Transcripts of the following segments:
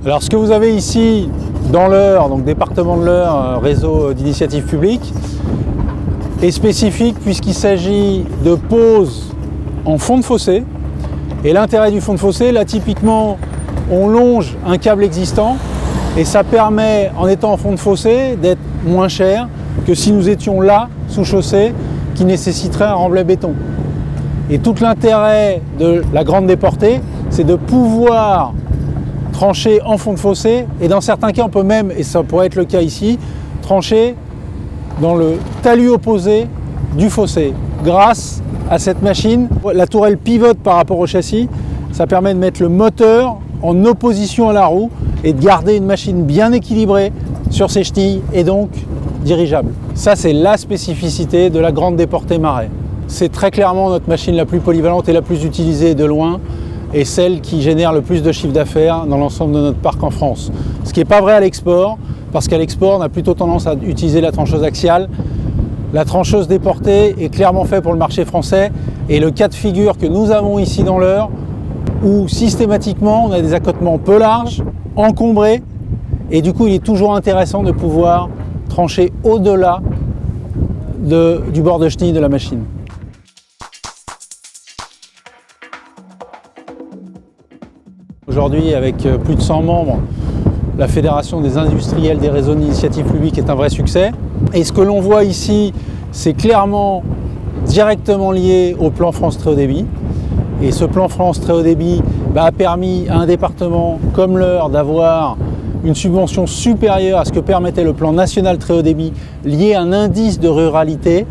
Alors ce que vous avez ici dans l'Eure, donc département de l'Eure, réseau d'initiative publique, est spécifique puisqu'il s'agit de poses en fond de fossé. Et l'intérêt du fond de fossé, là typiquement, on longe un câble existant et ça permet, en étant en fond de fossé, d'être moins cher que si nous étions là, sous chaussée, qui nécessiterait un remblai béton. Et tout l'intérêt de la grande déportée, c'est de pouvoir trancher en fond de fossé, et dans certains cas on peut même, et ça pourrait être le cas ici, trancher dans le talus opposé du fossé. Grâce à cette machine, la tourelle pivote par rapport au châssis, ça permet de mettre le moteur en opposition à la roue et de garder une machine bien équilibrée sur ses chenilles et donc dirigeable. Ça c'est la spécificité de la grande déportée Marais. C'est très clairement notre machine la plus polyvalente et la plus utilisée de loin, et celle qui génère le plus de chiffre d'affaires dans l'ensemble de notre parc en France. Ce qui n'est pas vrai à l'export, parce qu'à l'export, on a plutôt tendance à utiliser la trancheuse axiale. La trancheuse déportée est clairement faite pour le marché français, et le cas de figure que nous avons ici dans l'Eure, où systématiquement on a des accotements peu larges, encombrés, et du coup il est toujours intéressant de pouvoir trancher au-delà du bord de chenille de la machine. Aujourd'hui, avec plus de 100 membres, la Fédération des industriels des réseaux d'initiative publique est un vrai succès. Et ce que l'on voit ici, c'est clairement directement lié au plan France Très Haut Débit. Et ce plan France Très Haut Débit a permis à un département comme l'Eure d'avoir une subvention supérieure à ce que permettait le plan national Très Haut Débit, lié à un indice de ruralité.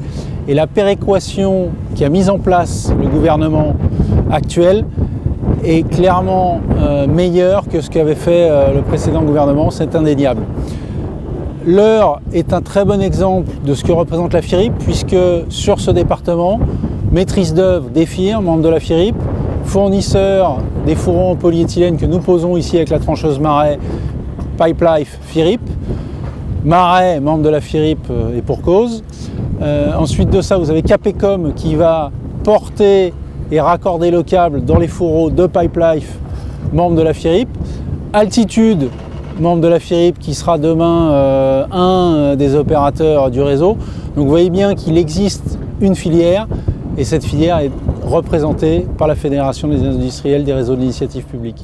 Et la péréquation qui a mis en place le gouvernement actuel est clairement meilleur que ce qu'avait fait le précédent gouvernement, c'est indéniable. L'Eure est un très bon exemple de ce que représente la FIRIP, puisque sur ce département, maîtrise d'œuvre des FIR, membres de la FIRIP, fournisseur des fourrons en polyéthylène que nous posons ici avec la trancheuse Marais, Pipelife FIRIP, Marais, membre de la FIRIP et pour cause. Ensuite de ça, vous avez Capecom qui va porter et raccorder le câble dans les fourreaux de Pipelife, membre de la FIRIP. Altitude, membre de la FIRIP, qui sera demain un des opérateurs du réseau. Donc vous voyez bien qu'il existe une filière, et cette filière est représentée par la Fédération des industriels des réseaux d'initiative publique.